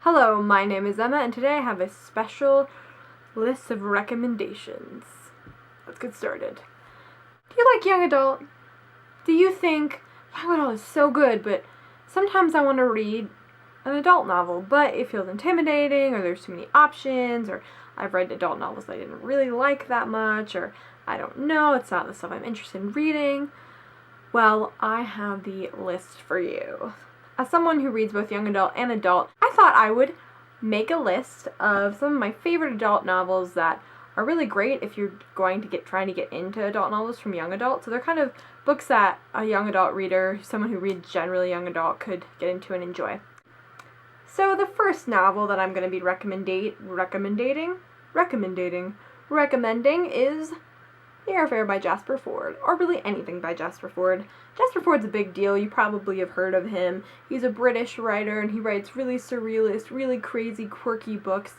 Hello, my name is Emma, and today I have a special list of recommendations. Let's get started. Do you like young adult? Do you think young adult is so good, but sometimes I want to read an adult novel, but it feels intimidating, or there's too many options, or I've read adult novels that I didn't really like that much, or I don't know, it's not the stuff I'm interested in reading? Well, I have the list for you. As someone who reads both young adult and adult, I thought I would make a list of some of my favorite adult novels that are really great if you're trying to get into adult novels from young adult. So they're kind of books that a young adult reader, someone who reads generally young adult, could get into and enjoy. So the first novel that I'm going to be recommending is The Airfare by Jasper Fforde, or really anything by Jasper Fforde. Jasper Fforde's a big deal. You probably have heard of him. He's a British writer, and he writes really surrealist, really crazy, quirky books.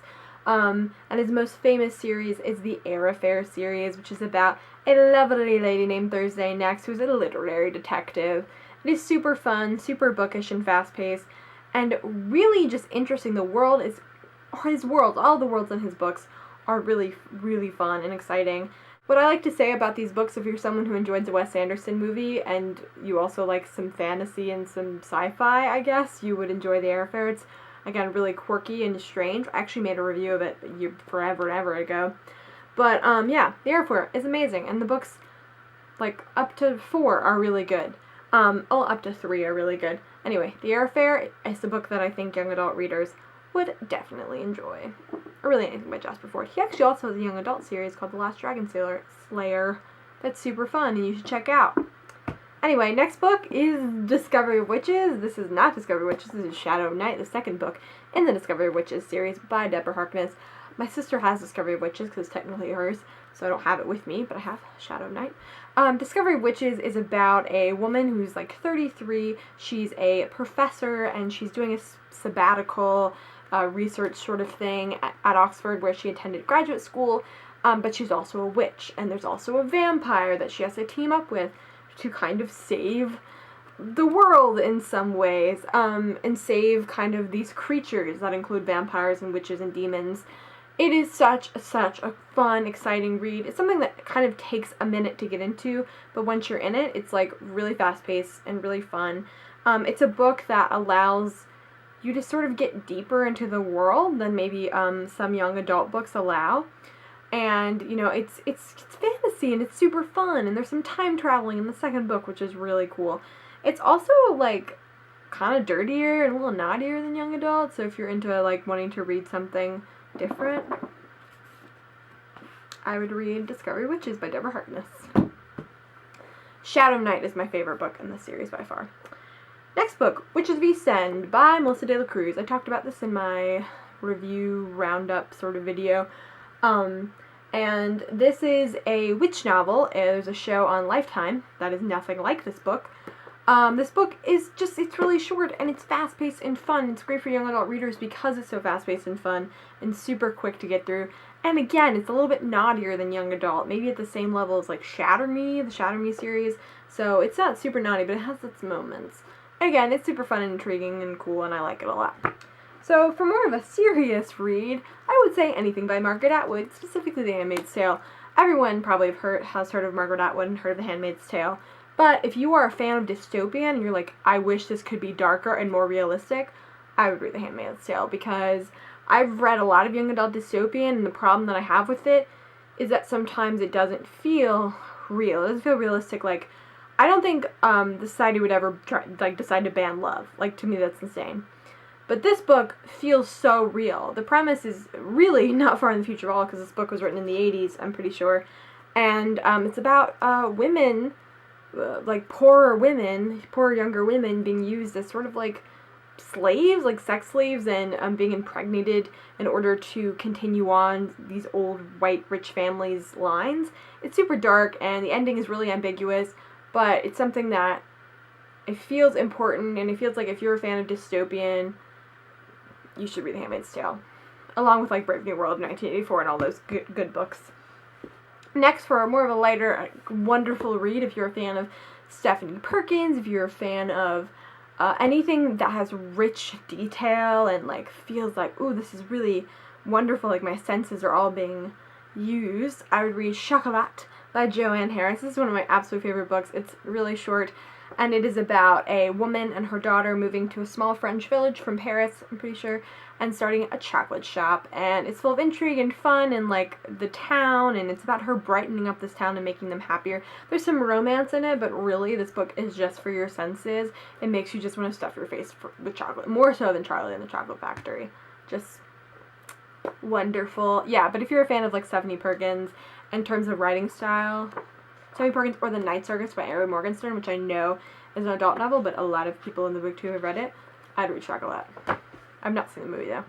And his most famous series is the Airfare series, which is about a lovely lady named Thursday Next, who's a literary detective. It is super fun, super bookish and fast-paced, and really just interesting. All the worlds in his books are really, really fun and exciting. What I like to say about these books, if you're someone who enjoys a Wes Anderson movie and you also like some fantasy and some sci-fi, I guess, you would enjoy The Airfare. It's, again, really quirky and strange. I actually made a review of it forever and ever ago. But, yeah, The Airfare is amazing, and the books, like, up to 4 are really good. Up to 3 are really good. Anyway, The Airfare is a book that I think young adult readers would definitely enjoy. Or really anything by Jasper Fforde. He actually also has a young adult series called The Last Dragon Slayer that's super fun and you should check out. Anyway, next book is Discovery of Witches. This is not Discovery of Witches, this is Shadow of Night, the second book in the Discovery of Witches series by Deborah Harkness. My sister has Discovery of Witches because it's technically hers, so I don't have it with me, but I have Shadow of Night. Discovery of Witches is about a woman who's like 33. She's a professor and she's doing a sabbatical research sort of thing at Oxford, where she attended graduate school, but she's also a witch, and there's also a vampire that she has to team up with to kind of save the world in some ways, and save kind of these creatures that include vampires and witches and demons. It is such a fun, exciting read. It's something that kind of takes a minute to get into, but once you're in it, it's like really fast-paced and really fun. It's a book that allows you to sort of get deeper into the world than maybe some young adult books allow. And, you know, it's fantasy and it's super fun, and there's some time traveling in the second book, which is really cool. It's also, like, kind of dirtier and a little naughtier than young adult, so if you're into, like, wanting to read something different, I would read Discovery of Witches by Deborah Harkness. Shadow of Night is my favorite book in the series by far. Next book, Witches v. Send by Melissa De La Cruz. I talked about this in my review roundup sort of video. And this is a witch novel. There's a show on Lifetime that is nothing like this book. This book is it's really short and it's fast-paced and fun. It's great for young adult readers because it's so fast-paced and fun and super quick to get through. And again, it's a little bit naughtier than young adult, maybe at the same level as like Shatter Me, the Shatter Me series. So it's not super naughty, but it has its moments. Again, it's super fun and intriguing and cool, and I like it a lot. So for more of a serious read, I would say anything by Margaret Atwood, specifically The Handmaid's Tale. Everyone probably has heard of Margaret Atwood and heard of The Handmaid's Tale. But if you are a fan of dystopian and you're like, I wish this could be darker and more realistic, I would read The Handmaid's Tale, because I've read a lot of young adult dystopian, and the problem that I have with it is that sometimes it doesn't feel real. It doesn't feel realistic. Like, I don't think the society would ever decide to ban love. Like, to me, that's insane. But this book feels so real. The premise is really not far in the future at all, because this book was written in the 80s, I'm pretty sure. And it's about women, like poorer younger women, being used as sort of like slaves, like sex slaves, and being impregnated in order to continue on these old white rich families' lines. It's super dark, and the ending is really ambiguous. But it's something that it feels important, and it feels like if you're a fan of dystopian, you should read The Handmaid's Tale. Along with, like, Brave New World, 1984, and all those good books. Next, for more of a lighter, wonderful read, if you're a fan of Stephanie Perkins, if you're a fan of Anything that has rich detail and like feels like, ooh, this is really wonderful, like my senses are all being used, I would read Chocolat by Joanne Harris. This is one of my absolute favorite books. It's really short, and it is about a woman and her daughter moving to a small French village from Paris, I'm pretty sure, and starting a chocolate shop. And it's full of intrigue and fun and like the town, and it's about her brightening up this town and making them happier. There's some romance in it, but really this book is just for your senses. It makes you just want to stuff your face with chocolate, more so than Charlie and the Chocolate Factory. Just wonderful. Yeah, but if you're a fan of like Stephanie Perkins in terms of writing style, Stephanie Perkins or The Night Circus by Ari Morgenstern, which I know is an adult novel, but a lot of people in the BookTube have read it, I'd read Chocolat. I've not seen the movie though.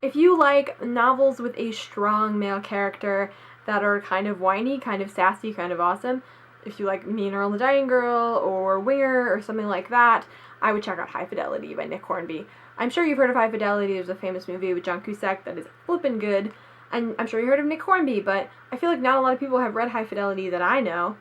If you like novels with a strong male character that are kind of whiny, kind of sassy, kind of awesome, if you like Mean Earl and the Dying Girl or Winger or something like that, I would check out High Fidelity by Nick Hornby. I'm sure you've heard of High Fidelity. There's a famous movie with John Cusack that is flippin' good. And I'm sure you heard of Nick Hornby, but I feel like not a lot of people have read High Fidelity that I know.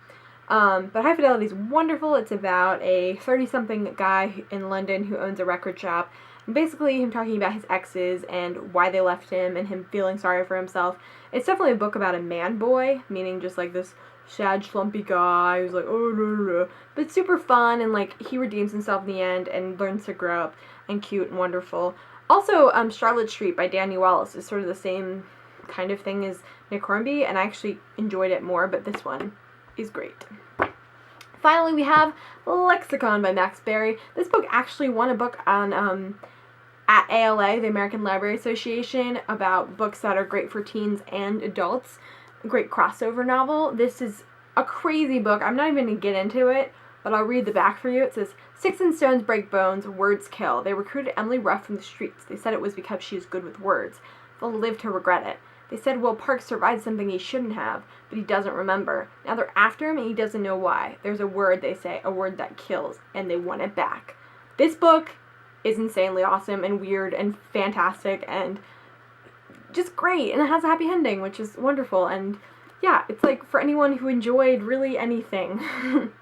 But High Fidelity is wonderful. It's about a 30-something guy in London who owns a record shop. And basically him talking about his exes and why they left him and him feeling sorry for himself. It's definitely a book about a man boy, meaning just like this sad, slumpy guy who's like, oh, no, no, no. But it's super fun, and like he redeems himself in the end and learns to grow up and cute and wonderful. Also, Charlotte Street by Danny Wallace is sort of the same kind of thing as Nick Hornby, and I actually enjoyed it more, but this one is great. Finally, we have Lexicon by Max Berry. This book actually won a book on at ALA, the American Library Association, about books that are great for teens and adults. A great crossover novel. This is a crazy book. I'm not even going to get into it, but I'll read the back for you. It says, "Sticks and stones break bones, words kill. They recruited Emily Ruff from the streets. They said it was because she is good with words. They'll live to regret it. They said Will Parks survived something he shouldn't have, but he doesn't remember. Now they're after him and he doesn't know why. There's a word, they say, a word that kills, and they want it back." This book is insanely awesome and weird and fantastic and just great, and it has a happy ending, which is wonderful. And yeah, it's like for anyone who enjoyed really anything,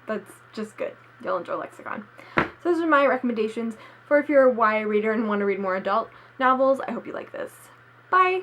that's just good. You'll enjoy Lexicon. So those are my recommendations for if you're a YA reader and want to read more adult novels. I hope you like this. Bye!